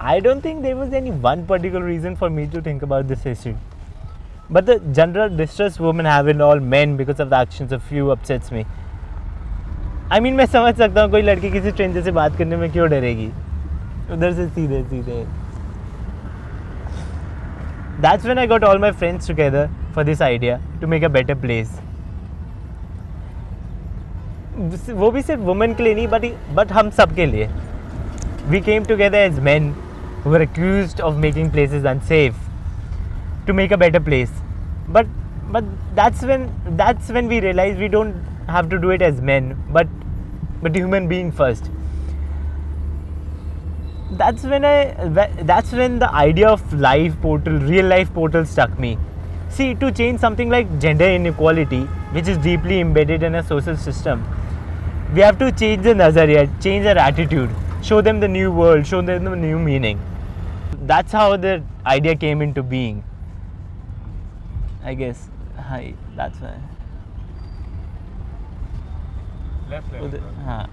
I don't think there was any one particular reason for me to think about this issue. But the general distrust women have in all men because of the actions of few upsets me. I mean, मैं समझ सकता हूँ कोई लड़की किसी stranger से बात करने में क्यों डरेगी, उधर से सीधे सीधे. That's when I got all my friends together for this idea to make a better place. वो भी सिर्फ वुमेन के लिए नहीं, but हम सब के लिए. We came together as men who were accused of making places unsafe to make a better place. But that's when we realized we don't have to do it as men, but human being first. That's when the idea of real life portal struck me. See, to change something like gender inequality, which is deeply embedded in a social system, we have to change the nazariya, change their attitude, show them the new world, show them the new meaning. That's how the idea came into being. I guess. Hi, that's why. Left. हाँ.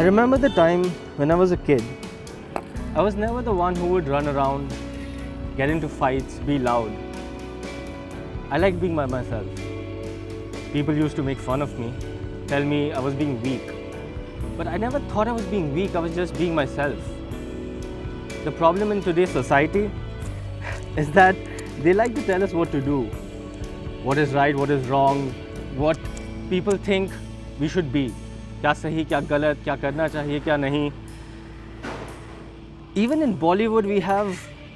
I remember the time when I was a kid. I was never the one who would run around, get into fights, be loud. I liked being by myself. People used to make fun of me, tell me I was being weak. But I never thought I was being weak, I was just being myself. The problem in today's society is that they like to tell us what to do. What is right, what is wrong, what people think we should be. क्या सही, क्या गलत, क्या करना चाहिए, क्या नहीं. Even in Bollywood we have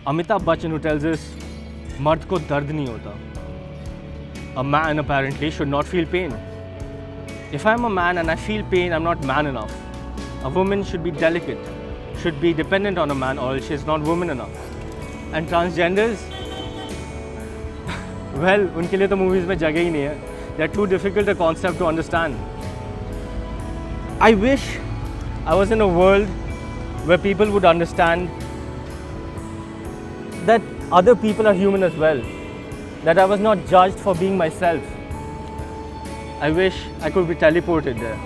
Amitabh Bachchan who tells us मर्द को दर्द नहीं होता. A man apparently should not feel pain. If I'm a man and I feel pain, I'm not man enough. A woman should be delicate, should be dependent on a man, or she's not woman enough. And transgenders, well, उनके लिए तो movies में जगह ही नहीं है. They're too difficult a concept to understand. I wish I was in a world where people would understand that other people are human as well, that I was not judged for being myself. I wish I could be teleported there.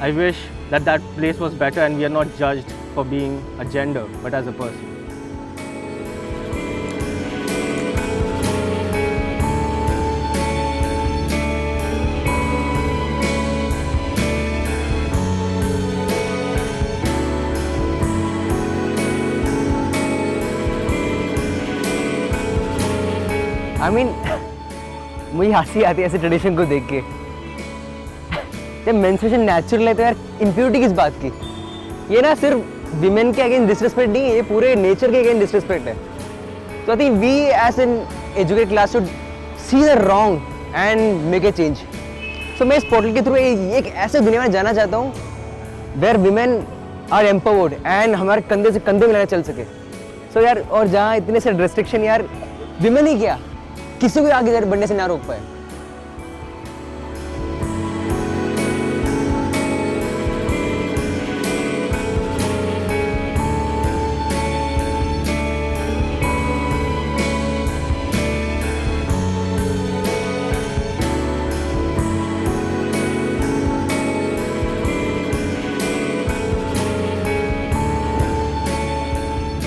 I wish that place was better and we are not judged for being a gender, but as a person. I mean, मुझे हंसी आती है ऐसे tradition को देख के. जब menstruation natural है तो यार इम्प्योरिटी किस बात की. ये ना सिर्फ विमेन के अगेंस्ट डिसरिस्पेक्ट नहीं है, ये पूरे नेचर के अगेंस्ट डिसरिस्पेक्ट है. तो I think we as an educated class should see the wrong and make a change. So मैं इस पोर्टल के थ्रू एक ऐसे दुनिया में जाना चाहता हूँ where women are empowered and हमारे कंधे से कंधे मिलाकर चल सके. सो यार, और जहाँ इतने सारे रेस्ट्रिक्शन यार विमेन ही क्या किसी को आगे बढ़ने से ना रोक पाए.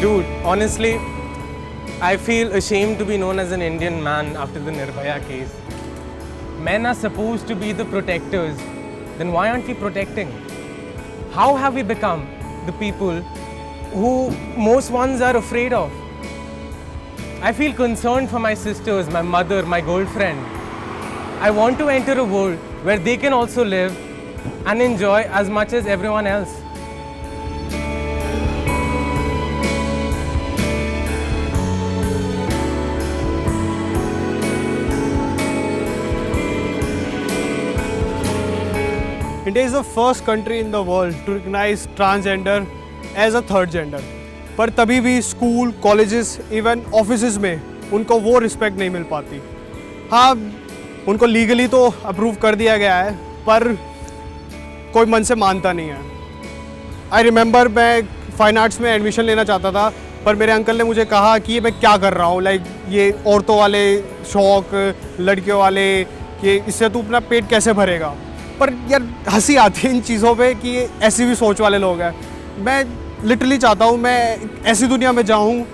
Dude, honestly, I feel ashamed to be known as an Indian man after the Nirbhaya case. men are supposed to be the protectors, then why aren't we protecting? How have we become the people who most ones are afraid of? I feel concerned for my sisters, my mother, my girlfriend. I want to enter a world where they can also live and enjoy as much as everyone else. India is the first country in the world to recognize transgender as a third gender. पर तभी भी school, colleges, even offices में उनको वो respect नहीं मिल पाती. हाँ, उनको लीगली तो अप्रूव कर दिया गया है, पर कोई मन से मानता नहीं है. आई रिमेंबर मैं फाइन आर्ट्स में एडमिशन लेना चाहता था, पर मेरे अंकल ने मुझे कहा कि ये मैं क्या कर रहा हूँ, लाइक ये औरतों वाले शौक, लड़कियों वाले, कि इससे तू अपना पेट कैसे भरेगा. पर यार हंसी आती है इन चीज़ों पे कि ऐसी भी सोच वाले लोग हैं. मैं लिटरली चाहता हूँ मैं ऐसी दुनिया में जाऊँ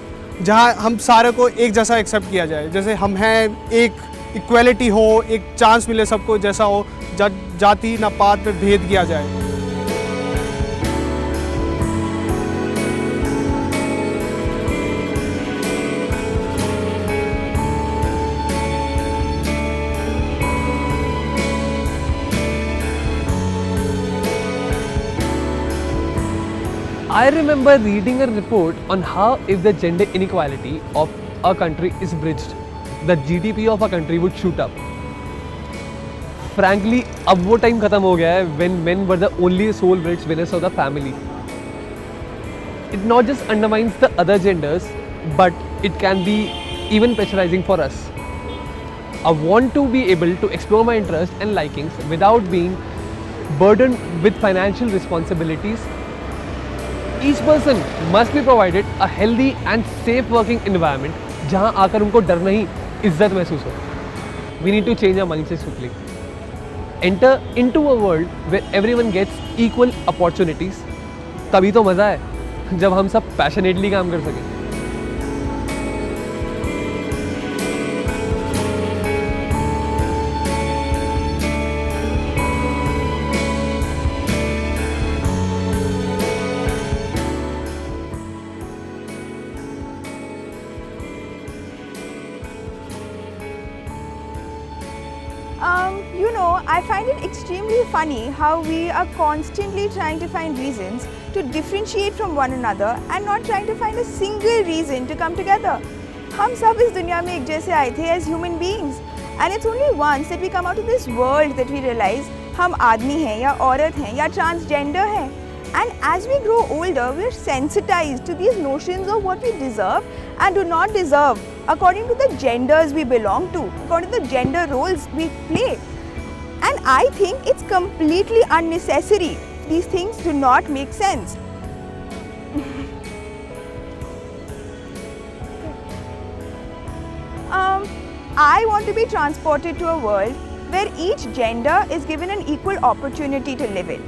जहाँ हम सारे को एक जैसा एक्सेप्ट किया जाए, जैसे हम हैं, एक इक्वलिटी हो, एक चांस मिले सबको जैसा हो, जाति ना पात में भेद किया जाए. I remember reading a report on how if the gender inequality of a country is bridged, the GDP of a country would shoot up. Frankly, अब वो time खत्म हो गया है when men were the only sole breadwinners of the family. It not just undermines the other genders, but it can be even pressurizing for us. I want to be able to explore my interests and likings without being burdened with financial responsibilities. Each person must be provided a healthy and safe working environment जहाँ आकर उनको डर नहीं, इज्जत महसूस हो. We need to change our mindsets quickly. Enter into a world where everyone gets equal opportunities. तभी तो मज़ा है जब हम सब passionately काम कर सकें. You know, I find it extremely funny how we are constantly trying to find reasons to differentiate from one another and not trying to find a single reason to come together. हम सब इस दुनिया में एक जैसे आए थे as human beings, and it's only once that we come out of this world that we realize हम आदमी हैं या औरत हैं या transgender हैं. And as we grow older, we are sensitized to these notions of what we deserve and do not deserve according to the genders we belong to, according to the gender roles we play. And I think it's completely unnecessary. These things do not make sense. I want to be transported to a world where each gender is given an equal opportunity to live in.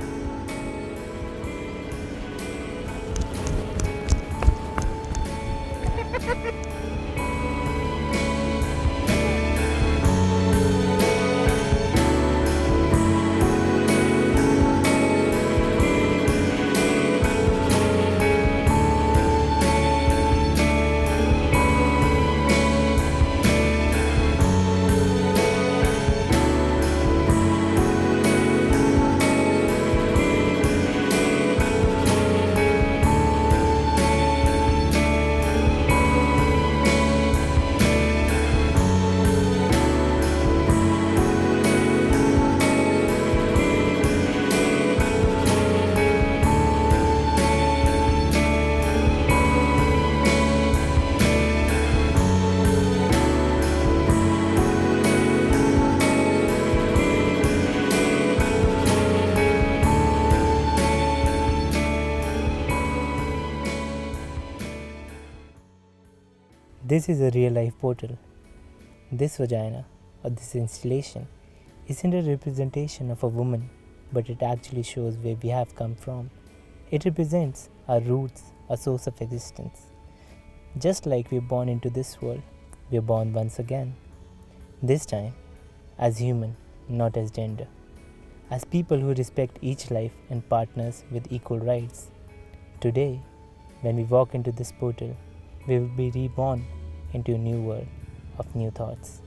This is a real life portal. This vagina or this installation isn't a representation of a woman, but it actually shows where we have come from. It represents our roots, our source of existence. Just like we're born into this world, we're born once again. This time as human, not as gender. As people who respect each life and partners with equal rights. Today, when we walk into this portal, we will be reborn into a new world of new thoughts.